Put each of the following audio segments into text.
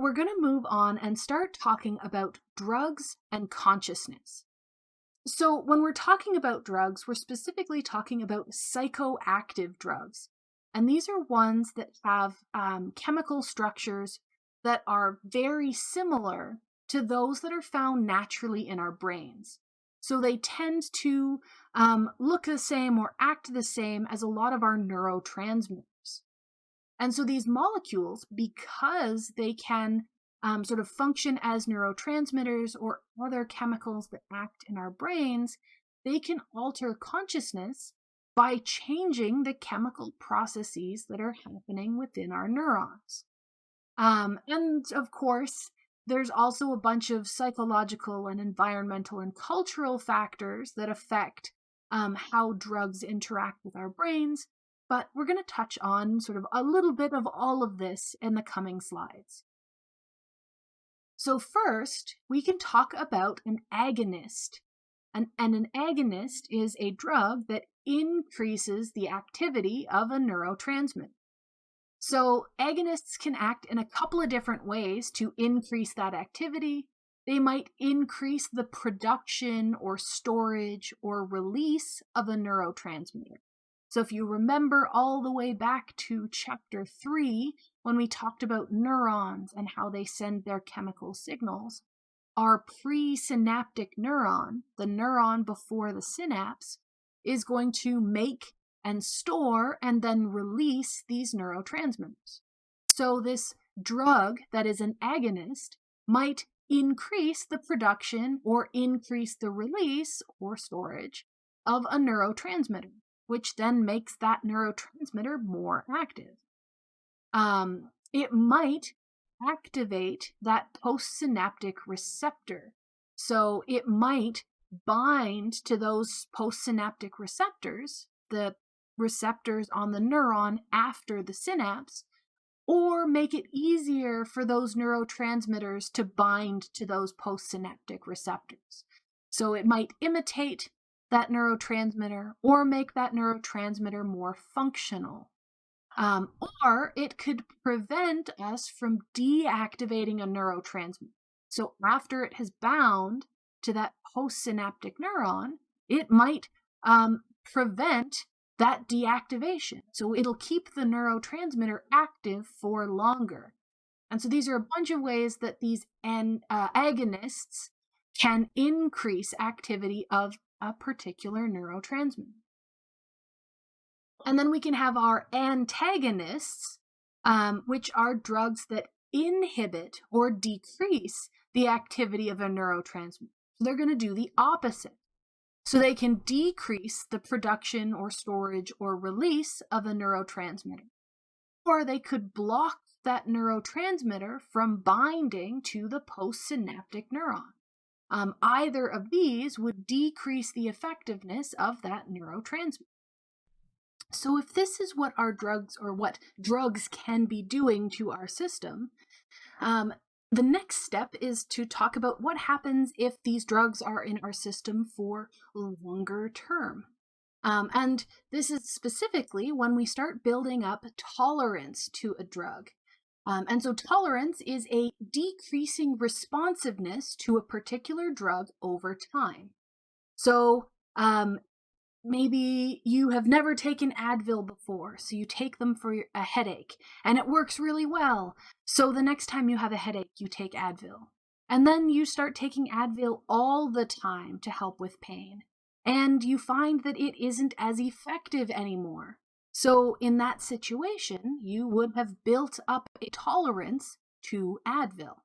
we're going to move on and start talking about drugs and consciousness. So when we're talking about drugs, we're specifically talking about psychoactive drugs. And these are ones that have chemical structures that are very similar to those that are found naturally in our brains. So they tend to look the same or act the same as a lot of our neurotransmitters. And so these molecules, because they can sort of function as neurotransmitters or other chemicals that act in our brains, they can alter consciousness by changing the chemical processes that are happening within our neurons. And of course, there's also a bunch of psychological and environmental and cultural factors that affect how drugs interact with our brains, but we're going to touch on sort of a little bit of all of this in the coming slides. So first, we can talk about an agonist. And an agonist is a drug that increases the activity of a neurotransmitter. So agonists can act in a couple of different ways to increase that activity. They might increase the production or storage or release of a neurotransmitter. So if you remember all the way back to chapter 3, when we talked about neurons and how they send their chemical signals, our presynaptic neuron, the neuron before the synapse, is going to make and store and then release these neurotransmitters. So this drug that is an agonist might increase the production or increase the release or storage of a neurotransmitter, which then makes that neurotransmitter more active. It might activate that postsynaptic receptor. So it might bind to those postsynaptic receptors, the receptors on the neuron after the synapse, or make it easier for those neurotransmitters to bind to those postsynaptic receptors. So it might imitate that neurotransmitter or make that neurotransmitter more functional. Or it could prevent us from deactivating a neurotransmitter. So after it has bound to that postsynaptic neuron, it might prevent that deactivation. So it'll keep the neurotransmitter active for longer. And so these are a bunch of ways that these agonists can increase activity of a particular neurotransmitter. And then we can have our antagonists, which are drugs that inhibit or decrease the activity of a neurotransmitter. So they're going to do the opposite. So they can decrease the production or storage or release of a neurotransmitter. Or they could block that neurotransmitter from binding to the postsynaptic neuron. Either of these would decrease the effectiveness of that neurotransmitter. So if this is what our drugs or what drugs can be doing to our system, the next step is to talk about what happens if these drugs are in our system for longer term. And this is specifically when we start building up tolerance to a drug. And so tolerance is a decreasing responsiveness to a particular drug over time. So maybe you have never taken Advil before, so you take them for a headache, and it works really well. So the next time you have a headache, you take Advil. And then you start taking Advil all the time to help with pain, and you find that it isn't as effective anymore. So in that situation, you would have built up a tolerance to Advil.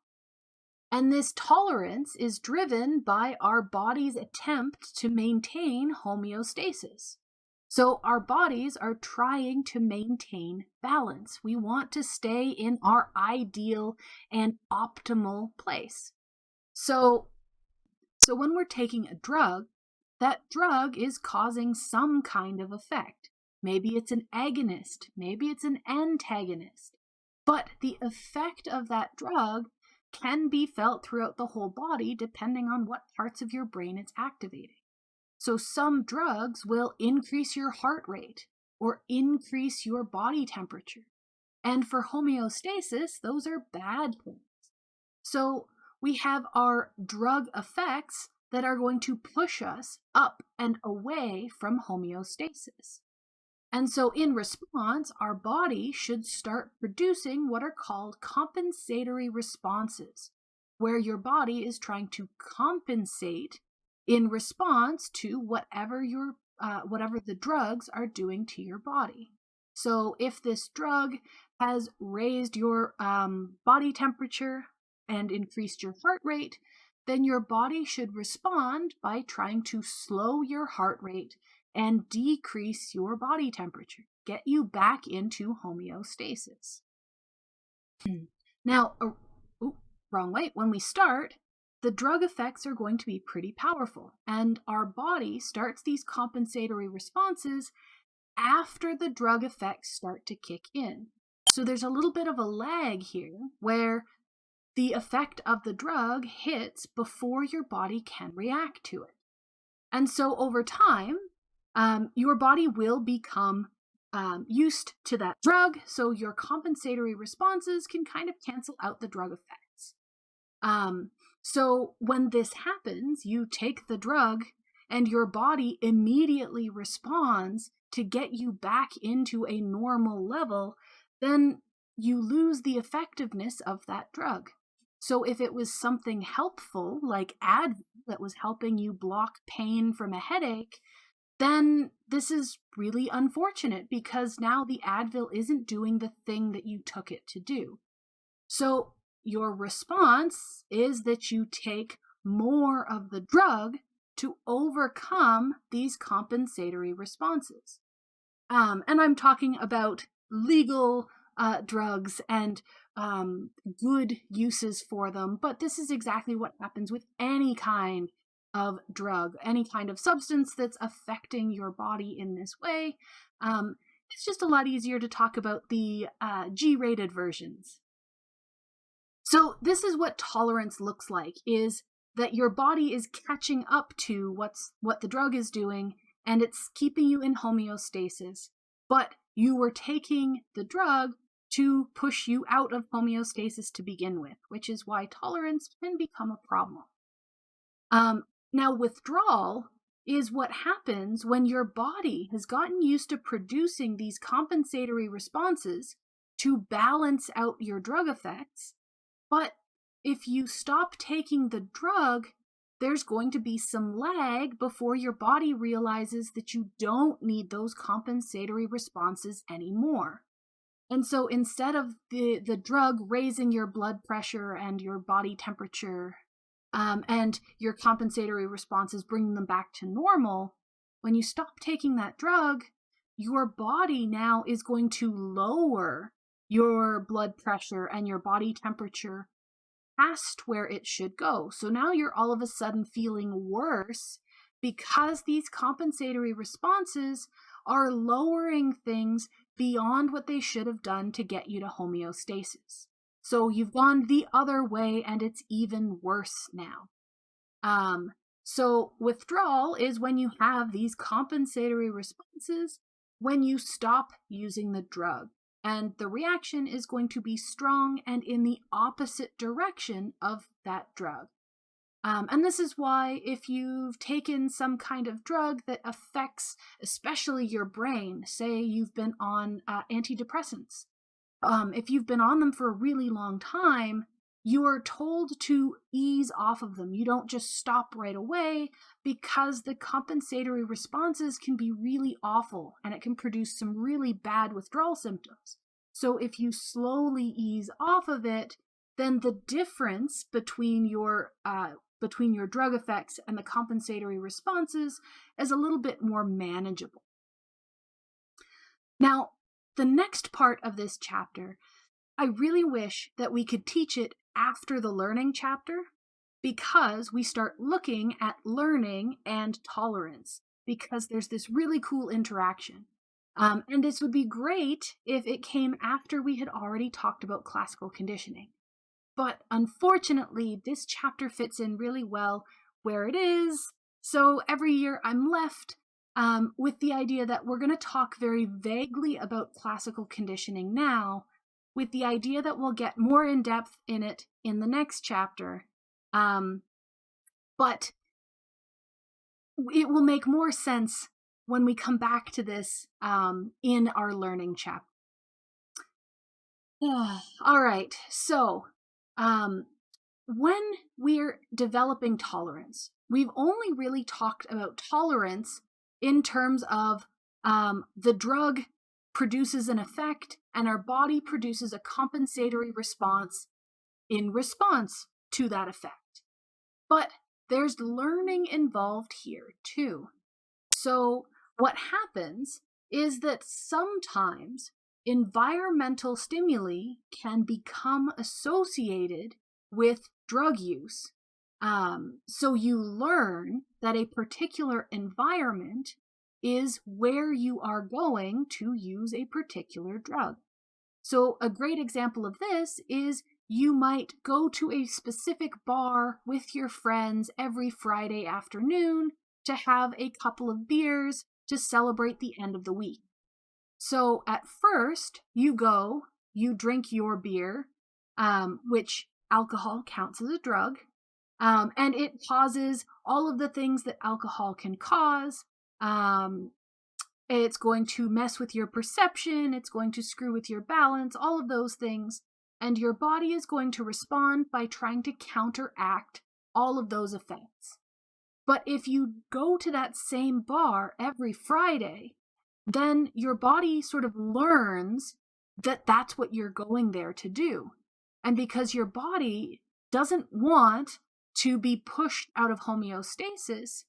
And this tolerance is driven by our body's attempt to maintain homeostasis. So our bodies are trying to maintain balance. We want to stay in our ideal and optimal place. So when we're taking a drug, that drug is causing some kind of effect. Maybe it's an agonist, maybe it's an antagonist. But the effect of that drug can be felt throughout the whole body depending on what parts of your brain it's activating. So some drugs will increase your heart rate or increase your body temperature. And for homeostasis, those are bad things. So we have our drug effects that are going to push us up and away from homeostasis. And so, in response, our body should start producing what are called compensatory responses, where your body is trying to compensate in response to whatever the drugs are doing to your body. So, if this drug has raised your body temperature and increased your heart rate, then your body should respond by trying to slow your heart rate and decrease your body temperature, get you back into homeostasis. Now, wrong way. When we start, the drug effects are going to be pretty powerful, and our body starts these compensatory responses after the drug effects start to kick in. So there's a little bit of a lag here where the effect of the drug hits before your body can react to it. And so over time, your body will become used to that drug, so your compensatory responses can kind of cancel out the drug effects. So when this happens, you take the drug and your body immediately responds to get you back into a normal level, then you lose the effectiveness of that drug. So if it was something helpful, like Advil, that was helping you block pain from a headache, then this is really unfortunate because now the Advil isn't doing the thing that you took it to do. So your response is that you take more of the drug to overcome these compensatory responses. And I'm talking about legal drugs and good uses for them, but this is exactly what happens with any kind of drug, any kind of substance that's affecting your body in this way. It's just a lot easier to talk about the G-rated versions. So this is what tolerance looks like, is that your body is catching up to what the drug is doing, and it's keeping you in homeostasis, but you were taking the drug to push you out of homeostasis to begin with, which is why tolerance can become a problem. Now, withdrawal is what happens when your body has gotten used to producing these compensatory responses to balance out your drug effects. But if you stop taking the drug, there's going to be some lag before your body realizes that you don't need those compensatory responses anymore. And so instead of the drug raising your blood pressure and your body temperature, and your compensatory responses bringing them back to normal, when you stop taking that drug, your body now is going to lower your blood pressure and your body temperature past where it should go. So now you're all of a sudden feeling worse because these compensatory responses are lowering things beyond what they should have done to get you to homeostasis. So you've gone the other way and it's even worse now. So withdrawal is when you have these compensatory responses when you stop using the drug. And the reaction is going to be strong and in the opposite direction of that drug. And this is why if you've taken some kind of drug that affects especially your brain, say you've been on antidepressants, if you've been on them for a really long time, you are told to ease off of them. You don't just stop right away because the compensatory responses can be really awful and it can produce some really bad withdrawal symptoms. So if you slowly ease off of it, then the difference between your drug effects and the compensatory responses is a little bit more manageable. Now, the next part of this chapter, I really wish that we could teach it after the learning chapter because we start looking at learning and tolerance because there's this really cool interaction. And this would be great if it came after we had already talked about classical conditioning. But unfortunately, this chapter fits in really well where it is. So every year I'm left with the idea that we're going to talk very vaguely about classical conditioning now, with the idea that we'll get more in depth in it in the next chapter. But it will make more sense when we come back to this in our learning chapter. All right, so when we're developing tolerance, we've only really talked about tolerance in terms of the drug produces an effect and our body produces a compensatory response in response to that effect. But there's learning involved here too. So what happens is that sometimes environmental stimuli can become associated with drug use. So you learn that a particular environment is where you are going to use a particular drug. So a great example of this is you might go to a specific bar with your friends every Friday afternoon to have a couple of beers to celebrate the end of the week. So at first, you go, you drink your beer, which alcohol counts as a drug, and it causes all of the things that alcohol can cause. It's going to mess with your perception, it's going to screw with your balance, all of those things. And your body is going to respond by trying to counteract all of those effects. But if you go to that same bar every Friday, then your body sort of learns that that's what you're going there to do. And because your body doesn't want to be pushed out of homeostasis,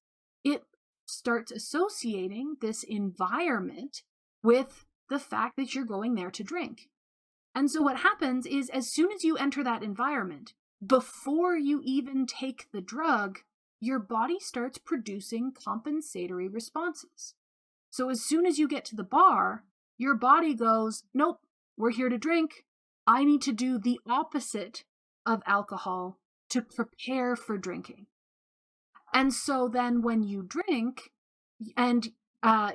it starts associating this environment with the fact that you're going there to drink. And so what happens is as soon as you enter that environment, before you even take the drug, your body starts producing compensatory responses. So as soon as you get to the bar, your body goes, nope, we're here to drink. I need to do the opposite of alcohol to prepare for drinking. And so then when you drink and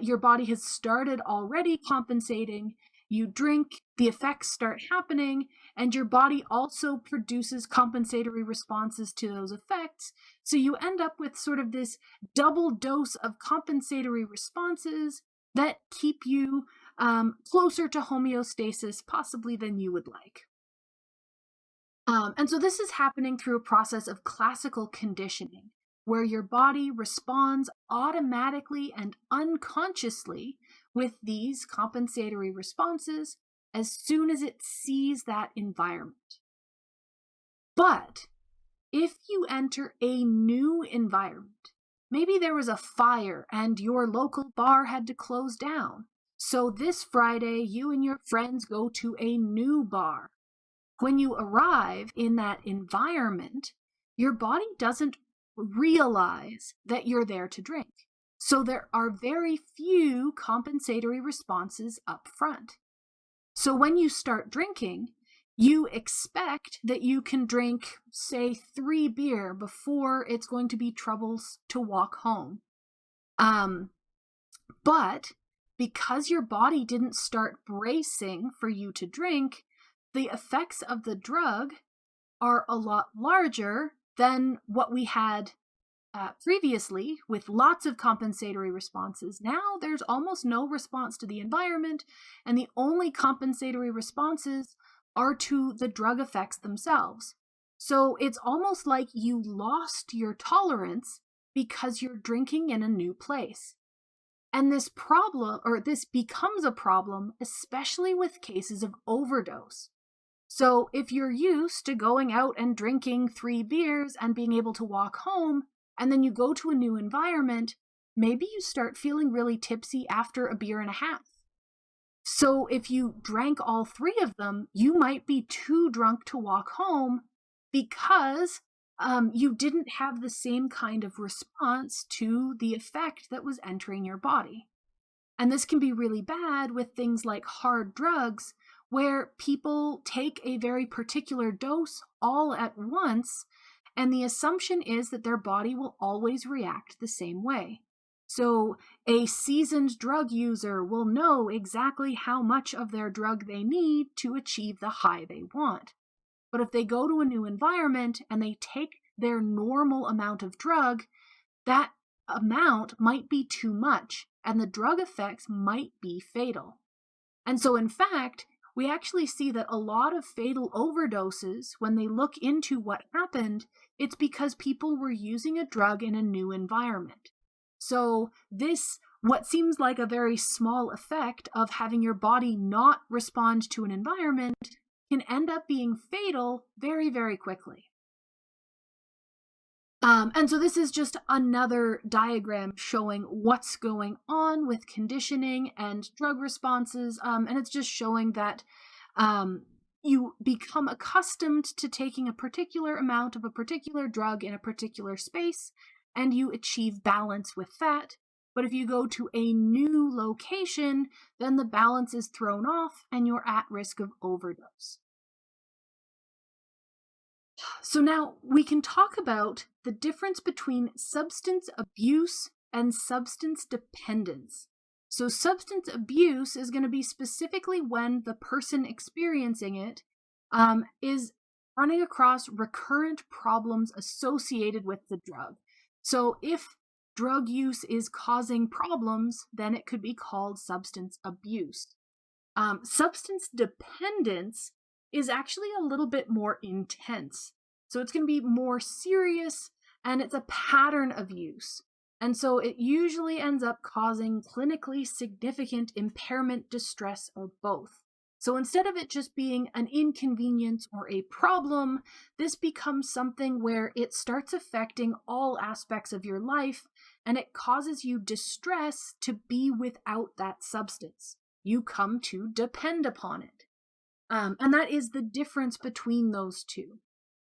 your body has started already compensating, you drink, the effects start happening, and your body also produces compensatory responses to those effects. So you end up with sort of this double dose of compensatory responses that keep you closer to homeostasis, possibly than you would like. And so this is happening through a process of classical conditioning, where your body responds automatically and unconsciously with these compensatory responses as soon as it sees that environment. But if you enter a new environment, maybe there was a fire and your local bar had to close down. So this Friday, you and your friends go to a new bar. When you arrive in that environment, your body doesn't realize that you're there to drink. So there are very few compensatory responses up front. So when you start drinking, you expect that you can drink, say, 3 beer before it's going to be troubles to walk home. But because your body didn't start bracing for you to drink, the effects of the drug are a lot larger than what we had previously with lots of compensatory responses. Now there's almost no response to the environment, and the only compensatory responses are to the drug effects themselves. So it's almost like you lost your tolerance because you're drinking in a new place. And this becomes a problem, especially with cases of overdose. So if you're used to going out and drinking 3 beers and being able to walk home, and then you go to a new environment, maybe you start feeling really tipsy after a beer and a half. So if you drank all 3 of them, you might be too drunk to walk home because you didn't have the same kind of response to the effect that was entering your body. And this can be really bad with things like hard drugs, where people take a very particular dose all at once, and the assumption is that their body will always react the same way. So a seasoned drug user will know exactly how much of their drug they need to achieve the high they want. But if they go to a new environment and they take their normal amount of drug, that amount might be too much and the drug effects might be fatal. And so, in fact, we actually see that a lot of fatal overdoses, when they look into what happened, it's because people were using a drug in a new environment. So this, what seems like a very small effect of having your body not respond to an environment, can end up being fatal very, very quickly. And so this is just another diagram showing what's going on with conditioning and drug responses. And it's just showing that you become accustomed to taking a particular amount of a particular drug in a particular space, and you achieve balance with that. But if you go to a new location, then the balance is thrown off and you're at risk of overdose. So now we can talk about the difference between substance abuse and substance dependence. So substance abuse is going to be specifically when the person experiencing it is running across recurrent problems associated with the drug. So if drug use is causing problems, then it could be called substance abuse. Substance dependence is actually a little bit more intense. So it's going to be more serious, and it's a pattern of use. And so it usually ends up causing clinically significant impairment, distress, or both. So instead of it just being an inconvenience or a problem, this becomes something where it starts affecting all aspects of your life, and it causes you distress to be without that substance. You come to depend upon it. And that is the difference between those two.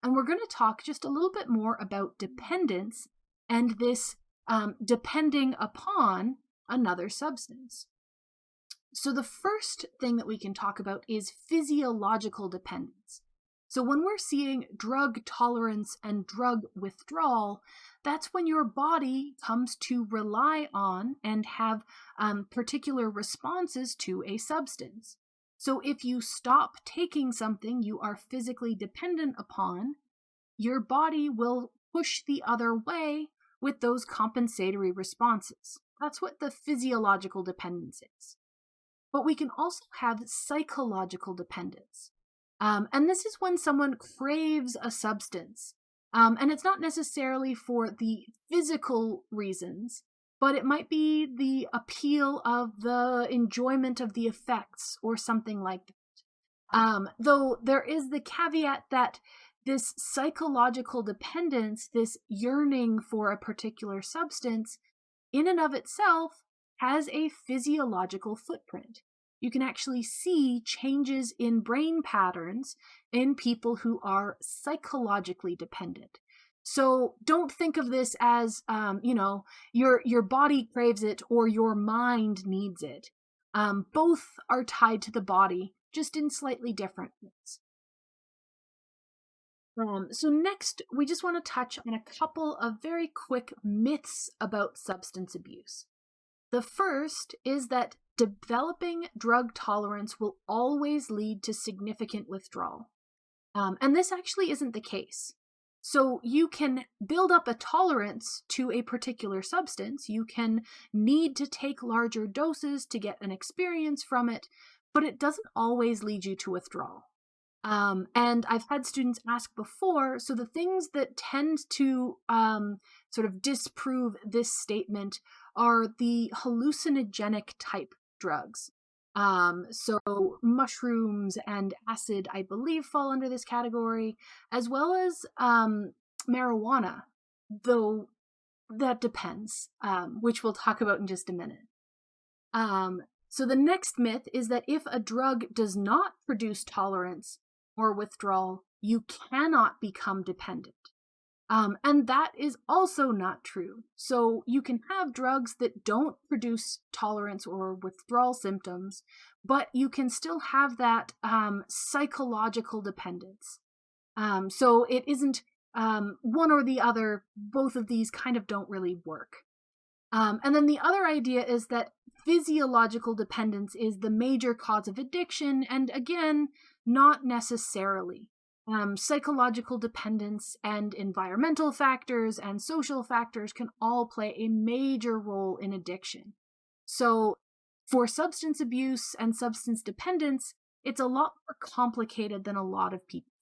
And we're going to talk just a little bit more about dependence and this depending upon another substance. So the first thing that we can talk about is physiological dependence. So when we're seeing drug tolerance and drug withdrawal, that's when your body comes to rely on and have particular responses to a substance. So if you stop taking something you are physically dependent upon, your body will push the other way with those compensatory responses. That's what the physiological dependence is. But we can also have psychological dependence. And this is when someone craves a substance. And it's not necessarily for the physical reasons, but it might be the appeal of the enjoyment of the effects or something like that. Though there is the caveat that this psychological dependence, this yearning for a particular substance, in and of itself has a physiological footprint. You can actually see changes in brain patterns in people who are psychologically dependent. So don't think of this as, your body craves it or your mind needs it. Both are tied to the body, just in slightly different ways. So next, we just want to touch on a couple of very quick myths about substance abuse. The first is that developing drug tolerance will always lead to significant withdrawal. And this actually isn't the case. So you can build up a tolerance to a particular substance. You can need to take larger doses to get an experience from it, but it doesn't always lead you to withdrawal. And I've had students ask before, so the things that tend to sort of disprove this statement are the hallucinogenic type drugs. So mushrooms and acid, I believe, fall under this category, as well as marijuana, though that depends, which we'll talk about in just a minute. So the next myth is that if a drug does not produce tolerance or withdrawal, you cannot become dependent. And that is also not true. So you can have drugs that don't produce tolerance or withdrawal symptoms, but you can still have that psychological dependence. So it isn't one or the other. Both of these kind of don't really work. And then the other idea is that physiological dependence is the major cause of addiction, and again, not necessarily. Psychological dependence and environmental factors and social factors can all play a major role in addiction. So, for substance abuse and substance dependence, it's a lot more complicated than a lot of people